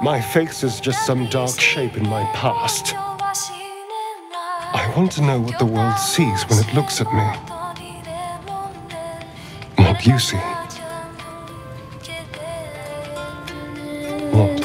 My face is just some dark shape in my past. I want to know what the world sees when it looks at me. What you see. What?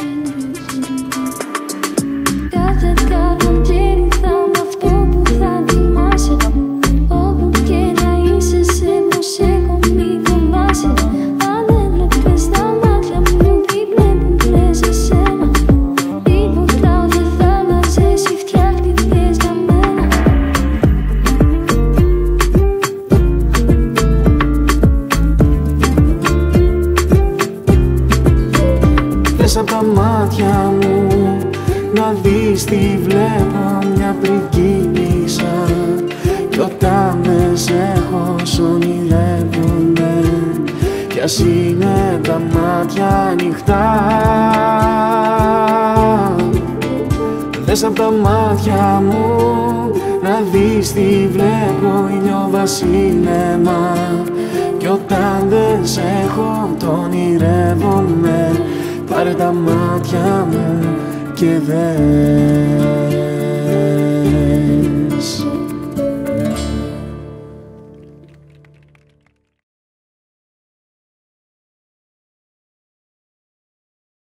Θες απ' τα μάτια μου να δεις τι βλέπω, μια πριγκίπισσα. Κι όταν δεν σε έχω σ' ονειρεύομαι, κι ας είναι τα μάτια ανοιχτά. Θες απ' τα μάτια μου να δεις τι βλέπω, ηλιοβασίλεμα. Κι όταν δεν σε έχω το ονειρεύομαι. Πάρε τα μάτια μου και δες.